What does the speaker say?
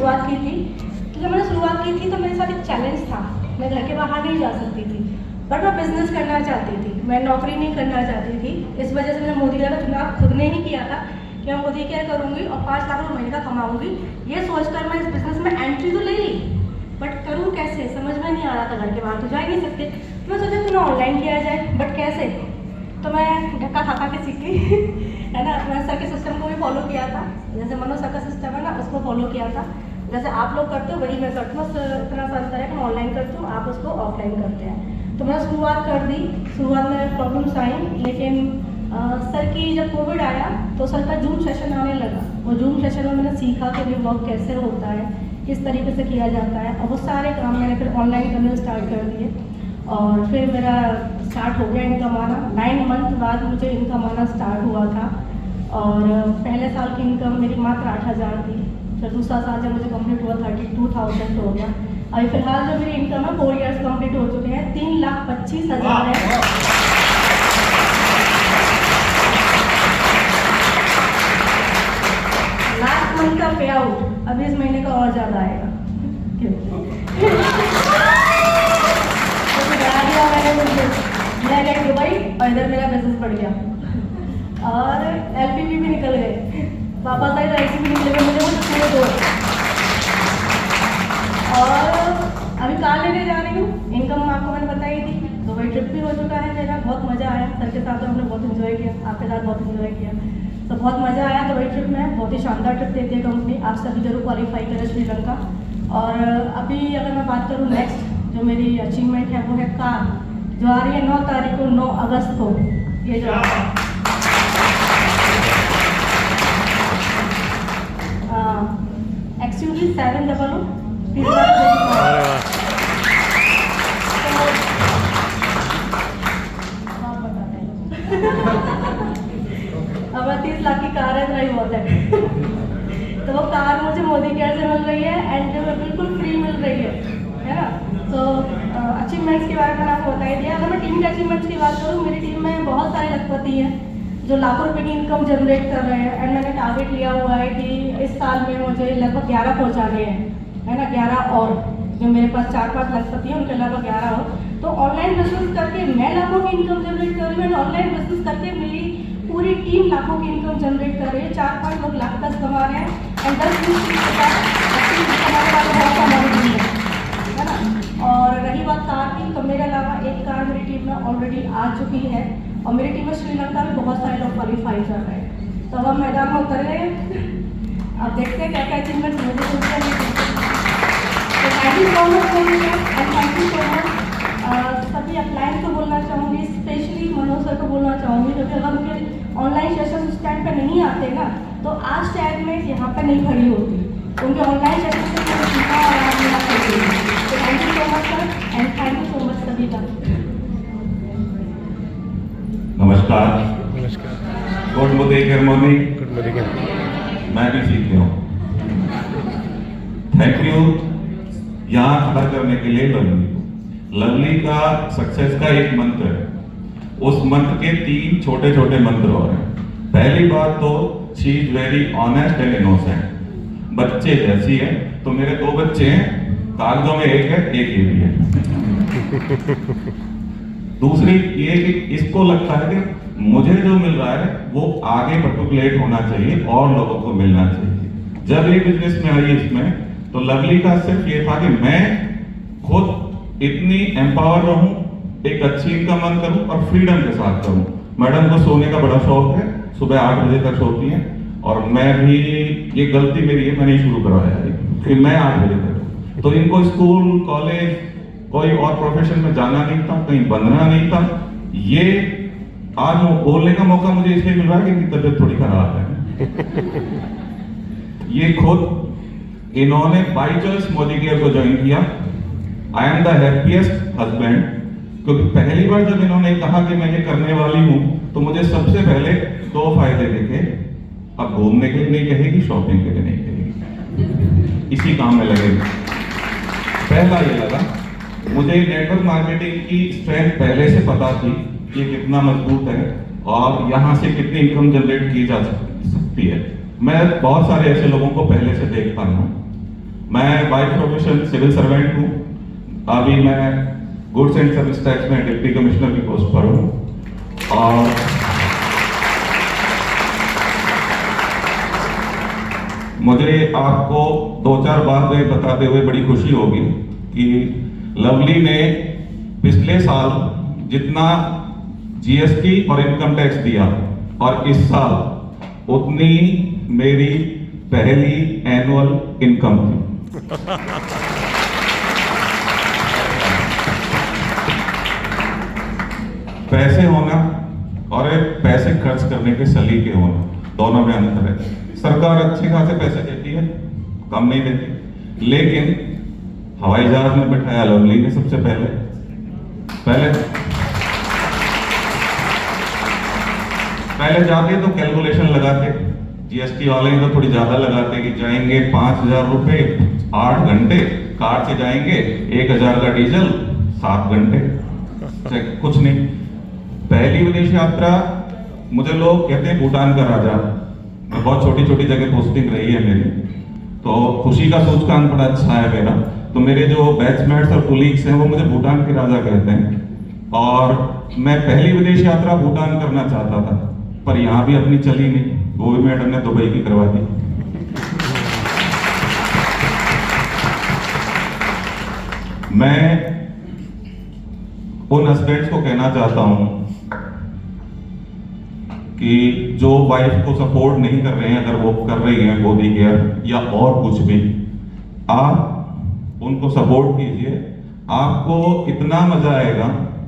शुरुआत की थी। तो जब मैंने शुरुआत की थी तो मेरे साथ एक चैलेंज था, मैं घर के बाहर नहीं जा सकती थी, बट मैं बिजनेस करना चाहती थी, मैं नौकरी नहीं करना चाहती थी। इस वजह से मैंने मोदी का चुनाव खुद ने ही किया था कि मैं मोदी क्या करूँगी और 5 लाख रुपये महीने का कमाऊँगी। ये सोचकर मैं इस बिज़नेस में एंट्री तो ले ली, बट करूँ कैसे समझ में नहीं आ रहा था, घर के बाहर तो जा ही नहीं सकते। तो मैं सोचा क्यों ना ऑनलाइन किया जाए, बट कैसे। तो मैं धक्का खा के सीखी है ना। मैं सर के सिस्टम को भी फॉलो किया था, जैसे मनो सर का सिस्टम है ना, उसको फॉलो किया था। जैसे आप लोग करते हो वही मैं करती हूँ, इतना सा अंतर है कि मैं ऑनलाइन करती हूँ, आप उसको ऑफलाइन करते हैं। तो मैंने शुरुआत कर दी। शुरुआत में प्रॉब्लम्स आई, लेकिन सर की जब कोविड आया तो सर का जूम सेशन आने लगा। वो जूम सेशन में मैंने सीखा कि भी वर्क कैसे होता है, किस तरीके से किया जाता है, और वो सारे काम मैंने फिर ऑनलाइन करने स्टार्ट कर दिए। और फिर मेरा स्टार्ट हो गया इनकम आना। 9 मंथ बाद मुझे इनकम आना स्टार्ट हुआ था, और पहले साल की इनकम मेरी मात्र 8,000 थी। फिर दूसरा साल जब मुझे कंप्लीट हुआ 32,000 हो गया। अभी फिलहाल जो मेरी इनकम है 4 इयर्स कंप्लीट हो चुके हैं, 3,25,000 है। लास्ट मंथ का पे आउट अभी इस महीने का और ज़्यादा आएगा। मैं गई दुबई और इधर मेरा बिजनेस बढ़ गया, और LPP भी निकल गए, पापा साइड IC भी निकल गए, मुझे वो पूरे 2। और अभी कार लेने जा रही हूँ। इनकम आपको मैंने बताई थी। दुबई ट्रिप भी हो चुका है मेरा, बहुत मज़ा आया सर के साथ, हमने बहुत इन्जॉय किया, आपके साथ बहुत इन्जॉय किया, तो बहुत मज़ा आया दुबई ट्रिप में। बहुत ही शानदार ट्रिप देती है कंपनी, आप सभी जरूर क्वालिफाई करें श्रीलंका। और अभी अगर मैं बात करूँ नेक्स्ट जो मेरी अचीवमेंट है वो है कार, जो आ रही है 9 तारीख को, 9 अगस्त को। ये जो XUV 700 अब 30 लाख की कार है, इतना ही बहुत है। तो वो कार मुझे मोदी केयर से मिल रही है, एंड जो बिल्कुल फ्री मिल रही है ना। तो अचीवमेंट्स के बारे में मैंने आपको बता ही दिया। अगर मैं टीम के अचीवमेंट्स की बात करूँ, मेरी टीम में बहुत सारे लखपति हैं जो लाखों रुपए की इनकम जनरेट कर रहे हैं, एंड मैंने टारगेट लिया हुआ है कि इस साल में मुझे लगभग 11 पहुँचाने हैं, है ना। 11 और जो मेरे पास 4-5 लखपति हैं उनके अलावा 11 और। तो ऑनलाइन बिजनेस करके मैं लाखों की इनकम जनरेट कर रही हूँ, ऑनलाइन बिजनेस करके मेरी पूरी टीम लाखों की इनकम जनरेट कर रही है। 4-5 लोग लाख 10 कमा रहे हैं, एंड 10-20 कमाने वाले बहुत हमारी टीम है ना। और रही बात कार की, तो मेरे अलावा एक कार मेरी टीम में ऑलरेडी आ चुकी है, और मेरी टीम में श्रीलंका में बहुत सारे लोग क्वालिफाई कर रहे हैं। तो अब हम मैदान में उतर रहे हैं, अब देखते हैं क्या क्या अचीवमेंट मुझे मिलते हैं। तो thank you so much and thank you so much. सभी अपलाइन को बोलना चाहूँगी, स्पेशली मनोज सर को बोलना चाहूँगी, क्योंकि अगर उनके ऑनलाइन सेशन उस टाइम पर नहीं आते ना, तो आज टाइम में यहाँ पर नहीं खड़ी होती। उनके ऑनलाइन सेशन से मैंने सीखा और आज मेरा खड़ी है। तो thank you so much sir, and thank you so much सभी का। नमस्कार। Good morning. Good morning. मैं भी सीख गया हूँ। थैंक यू यहाँ खड़ा करने के लिए लवली को। लवली का सक्सेस का एक मंत्र है, उस मंत्र के 3 छोटे छोटे मंत्र और हैं। पहली बात तो she is very honest and innocent, बच्चे जैसी है। तो मेरे 2 बच्चे हैं, कागजों में एक है, एक ये भी है। दूसरी ये कि इसको लगता है कि मुझे जो मिल रहा है वो आगे पर्टिकुलेट होना चाहिए और लोगों को मिलना चाहिए। जब ये बिजनेस में आई इसमें, तो लवली का सिर्फ ये था कि मैं खुद इतनी एम्पावर रहूं, एक अच्छी इनकम अर्न करूं और फ्रीडम के साथ करूं। मैडम को सोने का बड़ा शौक है, सुबह 8 बजे तक सोती हैं, और मैं भी, ये गलती मेरी है, मैंने शुरू करवाया है कि मैं 8 बजे तक। तो इनको स्कूल कॉलेज कोई और प्रोफेशन में जाना नहीं था, कहीं बंधना नहीं था। ये आज बोलने का मौका मुझे इसलिए मिल रहा है कि तबीयत थोड़ी खराब है। ये खुद इन्होंने बाई चॉइस मोदी केयर को ज्वाइन किया। I am the happiest husband, क्योंकि पहली बार जब इन्होंने कहा कि मैं ये करने वाली हूं, तो मुझे सबसे पहले 2 फायदे दिखे। अब घूमने के लिए नहीं कहेगी, शॉपिंग के लिए नहीं कहेगी, इसी काम में लगेगी। पहला ये लगा, मुझे नेटवर्क मार्केटिंग की स्ट्रेंथ पहले से पता थी कि कितना मजबूत है और यहाँ से कितनी इनकम जनरेट की जा सकती है। मैं बहुत सारे ऐसे लोगों को पहले से देखता हूँ। मैं बाय प्रोफेशन सिविल सर्वेंट हूँ। अभी मैं गुड्स एंड सर्विस टैक्स में डिप्टी कमिश्नर की पोस्ट पर हूँ। और मुझे आपको 2-4 बातें बताते हुए बड़ी खुशी होगी कि लवली ने पिछले साल जितना जीएसटी और इनकम टैक्स दिया और इस साल उतनी मेरी पहली एनुअल इनकम थी। पैसे होना और पैसे खर्च करने के सलीके होना, दोनों में अंतर है। सरकार अच्छे खासे पैसे देती है, कम नहीं देती, लेकिन हवाई जहाज में बिठाया लवली ने सबसे पहले जाते तो कैलकुलेशन लगाते, जीएसटी वाले तो थोड़ी ज्यादा लगाते कि जाएंगे 5,000 रुपए 8 घंटे, कार से जाएंगे 1,000 का डीजल 7 घंटे, कुछ नहीं। पहली विदेश यात्रा, मुझे लोग कहते हैं भूटान का राजा, मैं बहुत छोटी छोटी जगह पोस्टिंग रही है मेरी, तो खुशी का सूचकांक बड़ा अच्छा है मेरा। तो मेरे जो बैचमेट्स और कोलीग्स हैं वो मुझे भूटान के राजा कहते हैं। और मैं पहली विदेश यात्रा भूटान करना चाहता था, पर यहाँ भी अपनी चली नहीं, वो भी मैडम ने दुबई की करवा दी। मैं उन हस्बैंड्स को कहना चाहता हूं कि जो वाइफ को सपोर्ट नहीं कर रहे हैं, अगर वो कर रही हैं गोदी केयर या और कुछ भी, आप उनको सपोर्ट कीजिए, आपको इतना मजा आएगा